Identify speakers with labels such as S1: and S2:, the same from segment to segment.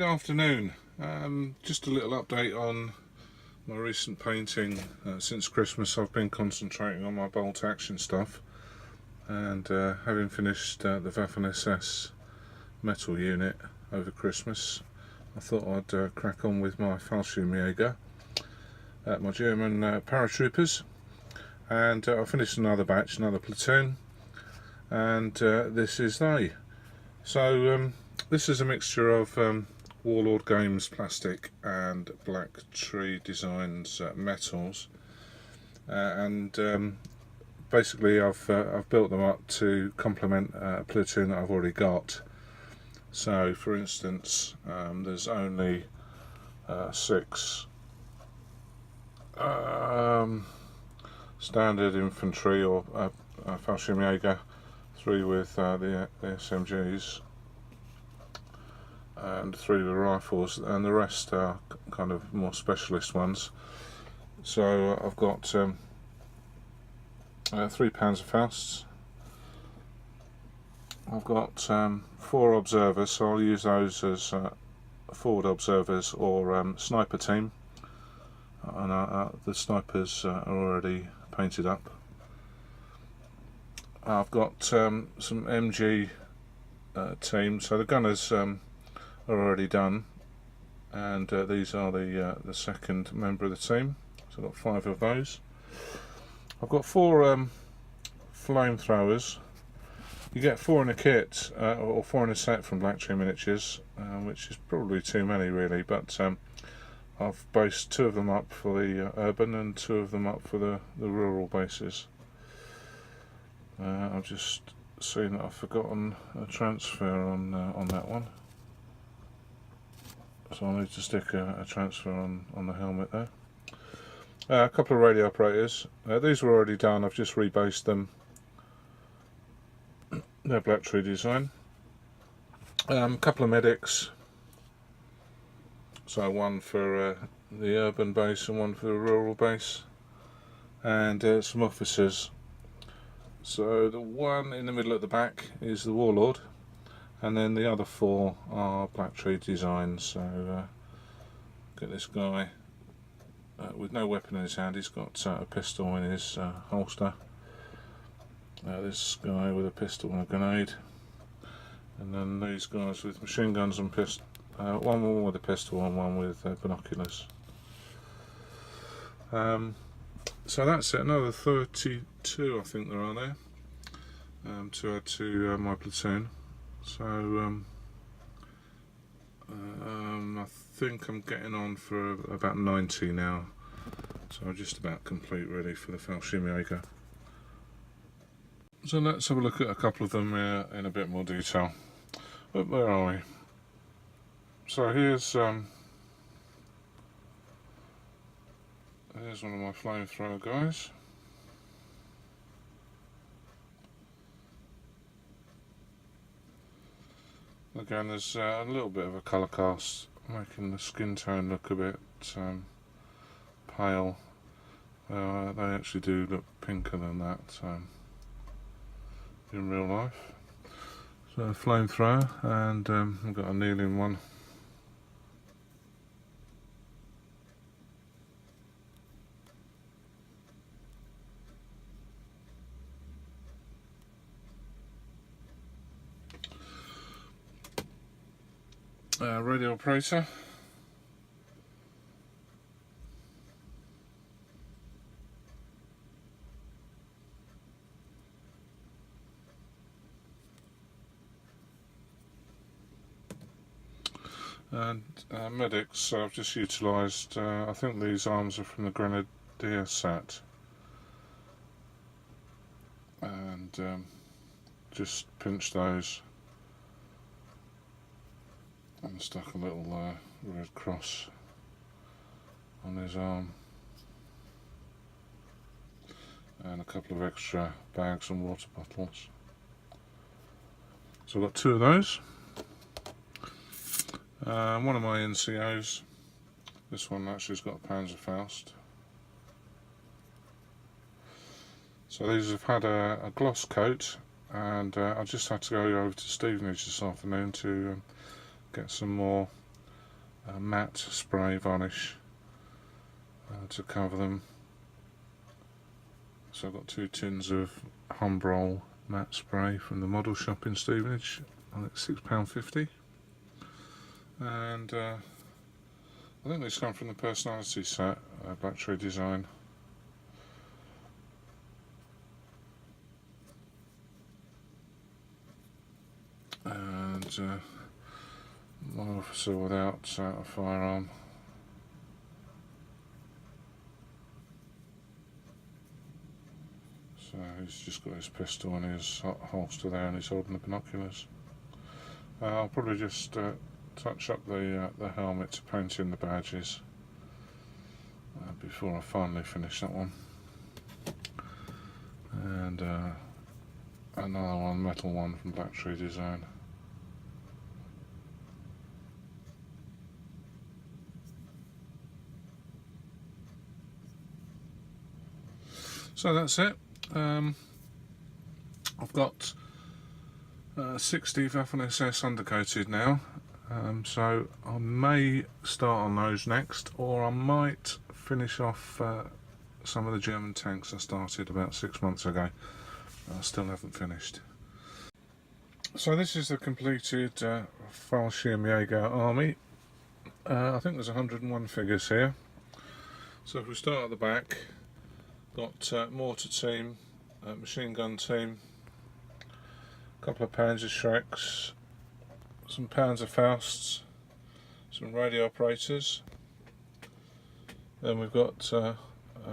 S1: Good afternoon. Just a little update on my recent painting. Since Christmas I've been concentrating on my bolt action stuff, and having finished the Waffen-SS metal unit over Christmas, I thought I'd crack on with my Fallschirmjager, my German paratroopers, and I finished another batch, another platoon, and this is they. So this is a mixture of Warlord Games plastic and Black Tree Designs metals, and basically I've built them up to complement a platoon that I've already got. So for instance, there's only 6 standard infantry or Fallschirmjager, 3 with the SMGs and 3 with rifles, and the rest are kind of more specialist ones. So I've got 3 Panzerfausts. I've got 4 observers, so I'll use those as forward observers or sniper team, and the snipers are already painted up. I've got some MG team, so the gunners are already done, and these are the second member of the team, so I've got 5 of those. I've got 4 flamethrowers. You get 4 in a kit, or 4 in a set from Black Tree Miniatures, which is probably too many really, but I've based 2 of them up for the urban and 2 of them up for the rural bases. I've just seen that I've forgotten a transfer on that one, so I need to stick a transfer on the helmet there. A couple of radio operators. These were already done, I've just rebased them. They're Black Tree design. A couple of medics, so one for the urban base and one for the rural base, and some officers. So the one in the middle at the back is the Warlord, and then the other 4 are Black Tree designs. So get this guy with no weapon in his hand. He's got a pistol in his holster. This guy with a pistol and a grenade, and then these guys with machine guns and one with a pistol and one with binoculars. So that's it, another 32 I think there are there, to add to my platoon. So I think I'm getting on for about 90 now, so I'm just about complete really for the Fallschirmjager. So let's have a look at a couple of them in a bit more detail. But where are we? So here's one of my flamethrower guys. Again, there's a little bit of a colour cast, making the skin tone look a bit pale. They actually do look pinker than that in real life. So a flamethrower, and I've got a kneeling one. Radio operator. And medics, so I've just utilised, I think these arms are from the Grenadier set, and just pinched those and stuck a little red cross on his arm, and a couple of extra bags and water bottles. So I've got 2 of those. One of my NCOs, this one actually has got a Panzerfaust. So these have had a gloss coat, and I just had to go over to Stevenage this afternoon to get some more matte spray varnish to cover them. So I've got 2 tins of Humbrol matte spray from the model shop in Stevenage. I think it's £6.50. And I think this come from the personality set, Black Tree Design. And one officer without a firearm. So he's just got his pistol in his holster there, and he's holding the binoculars. I'll probably just touch up the helmet to paint in the badges before I finally finish that one. And another one, metal one from Black Tree Design. So that's it. I've got 60 Waffen-SS undercoated now, so I may start on those next, or I might finish off some of the German tanks I started about 6 months ago. I still haven't finished. So this is the completed Fallschirmjager army. I think there's 101 figures here. So if we start at the back, got mortar team, machine gun team, a couple of Panzerschrecks, some Panzerfausts, some radio operators. Then we've got a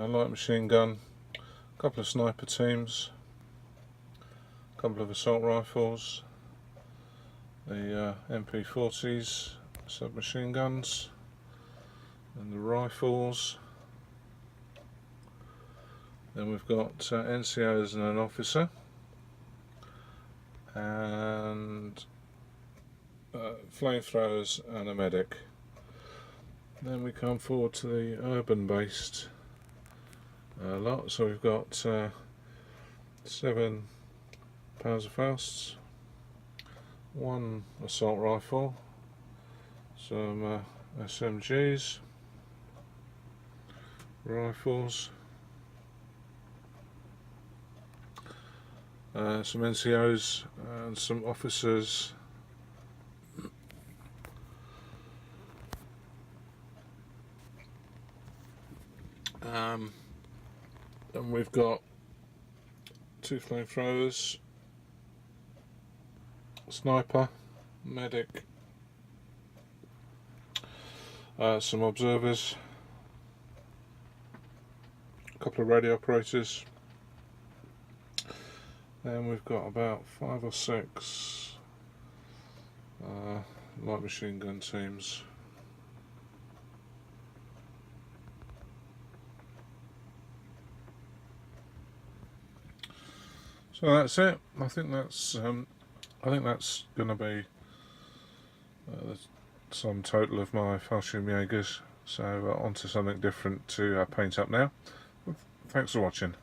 S1: light machine gun, a couple of sniper teams, a couple of assault rifles, the MP40s, submachine guns, and the rifles. Then we've got NCOs and an officer, and flamethrowers and a medic. Then we come forward to the urban based lot, so we've got 7 Panzerfausts, 1 assault rifle, some SMGs, rifles, some NCOs and some officers. And we've got 2 flamethrowers, sniper, medic, some observers, a couple of radio operators. Then we've got about 5 or 6 light machine gun teams. So that's it. I think that's going to be the sum total of my Fallschirmjagers. So on to something different to paint up now. Thanks for watching.